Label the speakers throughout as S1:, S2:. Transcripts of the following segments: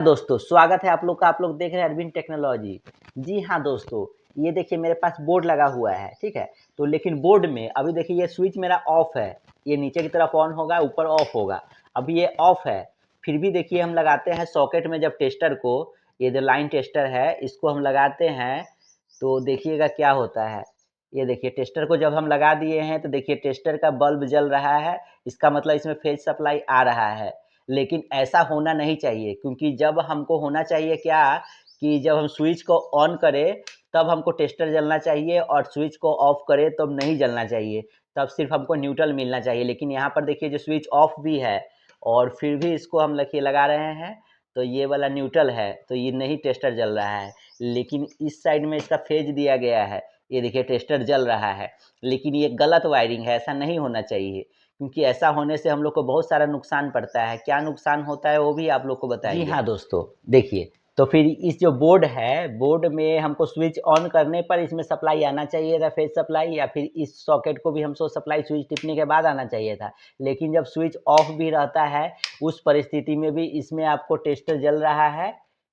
S1: दोस्तों स्वागत है आप लोग का। आप लोग देख रहे हैं अरविंद टेक्नोलॉजी। जी हाँ दोस्तों, ये देखिए मेरे पास बोर्ड लगा हुआ है, ठीक है। तो लेकिन बोर्ड में अभी देखिए ये स्विच मेरा ऑफ है। ये नीचे की तरफ ऑन होगा, ऊपर ऑफ होगा। अभी ये ऑफ है, फिर भी देखिए हम लगाते हैं सॉकेट में जब टेस्टर को, ये जो लाइन टेस्टर है इसको हम लगाते हैं तो देखिएगा क्या होता है। ये देखिए टेस्टर को जब हम लगा दिए हैं तो देखिए टेस्टर का बल्ब जल रहा है। इसका मतलब इसमें फेज सप्लाई आ रहा है। लेकिन ऐसा होना नहीं चाहिए, क्योंकि जब हमको होना चाहिए क्या कि जब हम स्विच को ऑन करें तब हमको टेस्टर जलना चाहिए, और स्विच को ऑफ करें तब नहीं जलना चाहिए। तब सिर्फ हमको न्यूट्रल मिलना चाहिए। लेकिन यहाँ पर देखिए जो स्विच ऑफ भी है और फिर भी इसको हम देखिए लगा रहे हैं तो ये वाला न्यूट्रल है, तो ये नहीं टेस्टर जल रहा है। लेकिन इस साइड में इसका फेज दिया गया है, ये देखिए टेस्टर जल रहा है। लेकिन ये गलत वायरिंग है, ऐसा नहीं होना चाहिए, क्योंकि ऐसा होने से हम लोग को बहुत सारा नुकसान पड़ता है। क्या नुकसान होता है वो भी आप लोग को बताएंगे। जी हाँ दोस्तों, देखिए तो फिर इस जो बोर्ड है, बोर्ड में हमको स्विच ऑन करने पर इसमें सप्लाई आना चाहिए था, फेज सप्लाई, या फिर इस सॉकेट को भी हमको सप्लाई स्विच टिपने के बाद आना चाहिए था। लेकिन जब स्विच ऑफ भी रहता है उस परिस्थिति में भी इसमें आपको टेस्टर जल रहा है,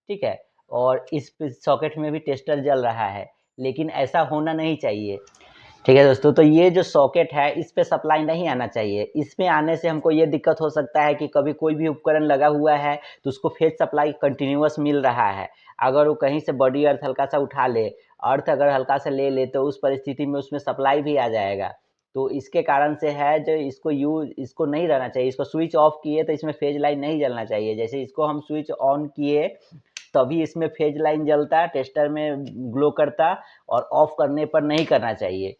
S1: ठीक है। और इस सॉकेट में भी टेस्टर जल रहा है, लेकिन ऐसा होना नहीं चाहिए, ठीक है दोस्तों। तो ये जो सॉकेट है इस पे सप्लाई नहीं आना चाहिए। इसमें आने से हमको ये दिक्कत हो सकता है कि कभी कोई भी उपकरण लगा हुआ है तो उसको फेज सप्लाई कंटिन्यूअस मिल रहा है। अगर वो कहीं से बॉडी अर्थ हल्का सा उठा ले, अर्थ अगर हल्का सा ले ले, तो उस परिस्थिति में उसमें सप्लाई भी आ जाएगा। तो इसके कारण से है जो इसको नहीं रहना चाहिए। इसको स्विच ऑफ किए तो इसमें फेज लाइन नहीं जलना चाहिए। जैसे इसको हम स्विच ऑन किए तभी इसमें फेज लाइन जलता, टेस्टर में ग्लो करता, और ऑफ करने पर नहीं करना चाहिए।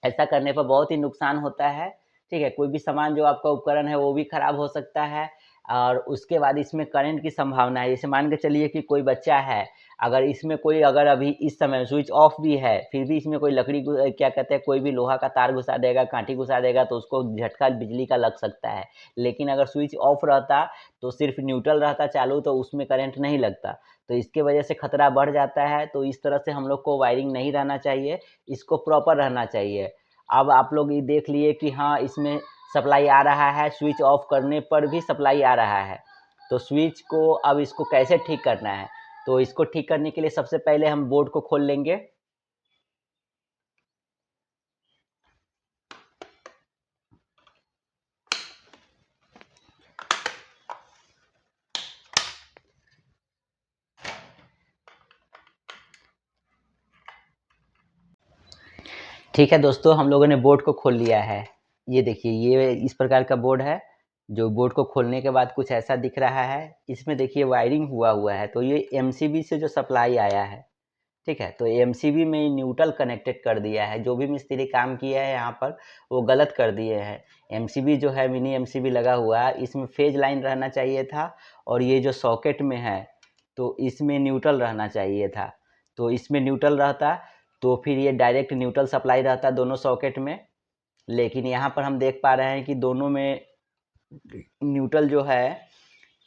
S1: ऐसा करने पर बहुत ही नुकसान होता है, ठीक है। कोई भी सामान जो आपका उपकरण है वो भी खराब हो सकता है। और उसके बाद इसमें करंट की संभावना है। जैसे मान के चलिए कि कोई बच्चा है, अगर इसमें कोई अगर अभी इस समय स्विच ऑफ भी है फिर भी इसमें कोई लकड़ी क्या कहते हैं, कोई भी लोहा का तार घुसा देगा, कांटी घुसा देगा, तो उसको झटका बिजली का लग सकता है। लेकिन अगर स्विच ऑफ रहता तो सिर्फ न्यूट्रल रहता चालू, तो उसमें करंट नहीं लगता। तो इसके वजह से खतरा बढ़ जाता है। तो इस तरह से हम लोग को वायरिंग नहीं रहना चाहिए, इसको प्रॉपर रहना चाहिए। अब आप लोग ये देख लिए कि हाँ इसमें सप्लाई आ रहा है, स्विच ऑफ करने पर भी सप्लाई आ रहा है। तो स्विच को अब इसको कैसे ठीक करना है, तो इसको ठीक करने के लिए सबसे पहले हम बोर्ड को खोल लेंगे। ठीक है दोस्तों, हम लोगों ने बोर्ड को खोल लिया है। ये देखिए ये इस प्रकार का बोर्ड है। जो बोर्ड को खोलने के बाद कुछ ऐसा दिख रहा है। इसमें देखिए वायरिंग हुआ है, तो ये एमसीबी से जो सप्लाई आया है, ठीक है। तो एमसीबी में न्यूट्रल कनेक्टेड कर दिया है। जो भी मिस्त्री काम किया है यहाँ पर वो गलत कर दिए हैं। एमसीबी जो है मिनी एमसीबी लगा हुआ है, इसमें फेज लाइन रहना चाहिए था, और ये जो सॉकेट में है तो इसमें न्यूट्रल रहना चाहिए था। तो इसमें न्यूट्रल रहता तो फिर ये डायरेक्ट न्यूट्रल सप्लाई रहता दोनों सॉकेट में। लेकिन यहाँ पर हम देख पा रहे हैं कि दोनों में न्यूट्रल जो है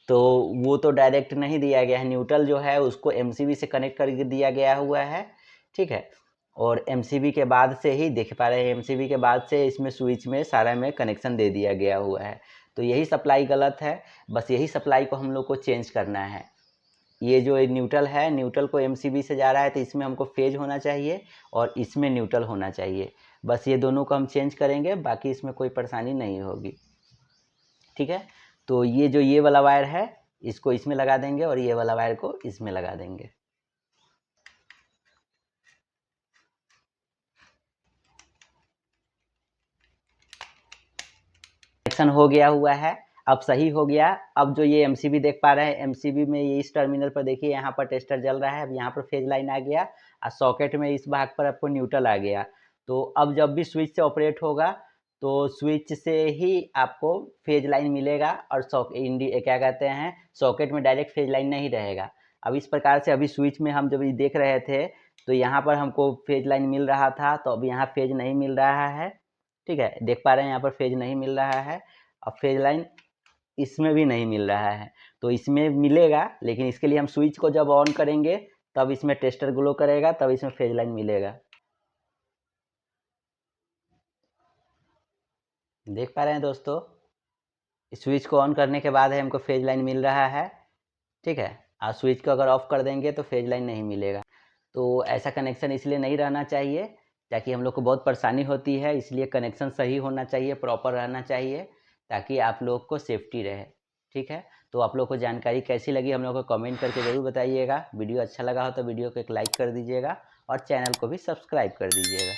S1: तो वो तो डायरेक्ट नहीं दिया गया है। न्यूट्रल जो है उसको एमसीबी से कनेक्ट कर दिया गया हुआ है, ठीक है। और एमसीबी के बाद से ही देख पा रहे हैं, एमसीबी के बाद से इसमें स्विच में सारा में कनेक्शन दे दिया गया हुआ है। तो यही सप्लाई गलत है। बस यही सप्लाई को हम लोग को चेंज करना है। ये जो न्यूट्रल है, न्यूट्रल को एमसीबी से जा रहा है तो इसमें हमको फेज होना चाहिए और इसमें न्यूट्रल होना चाहिए। बस ये दोनों को हम चेंज करेंगे, बाकी इसमें कोई परेशानी नहीं होगी, ठीक है। तो ये जो ये वाला वायर है इसको इसमें लगा देंगे और ये वाला वायर को इसमें लगा देंगे। कनेक्शन हो गया हुआ है, अब सही हो गया। अब जो ये एमसीबी देख पा रहे हैं, एमसीबी में ये इस टर्मिनल पर देखिए यहाँ पर टेस्टर जल रहा है। अब यहाँ पर फेज लाइन आ गया और सॉकेट में इस भाग पर आपको न्यूट्रल आ गया। तो अब जब भी स्विच से ऑपरेट होगा तो स्विच से ही आपको फेज लाइन मिलेगा, और क्या कहते हैं, सॉकेट में डायरेक्ट फेज लाइन नहीं रहेगा। अब इस प्रकार से अभी स्विच में हम जब ये देख रहे थे तो यहाँ पर हमको फेज लाइन मिल रहा था, तो अब यहाँ फेज नहीं मिल रहा है, ठीक है। देख पा रहे हैं यहाँ पर फेज नहीं मिल रहा है। अब फेज लाइन इसमें भी नहीं मिल रहा है। तो इसमें मिलेगा, लेकिन इसके लिए हम स्विच को जब ऑन करेंगे तब इसमें टेस्टर ग्लो करेगा, तब इसमें फेज लाइन मिलेगा। देख पा रहे हैं दोस्तों, स्विच को ऑन करने के बाद है हमको फेज लाइन मिल रहा है। ठीक है। आप स्विच को अगर ऑफ़ कर देंगे तो फेज लाइन नहीं मिलेगा। तो ऐसा कनेक्शन इसलिए नहीं रहना चाहिए ताकि हम लोग को बहुत परेशानी होती है, इसलिए कनेक्शन सही होना चाहिए, प्रॉपर रहना चाहिए ताकि आप लोग को सेफ्टी रहे। ठीक है। तो आप लोग को जानकारी कैसी लगी हम लोग को कमेंट करके ज़रूर बताइएगा। वीडियो अच्छा लगा हो तो वीडियो को एक लाइक कर दीजिएगा और चैनल को भी सब्सक्राइब कर दीजिएगा।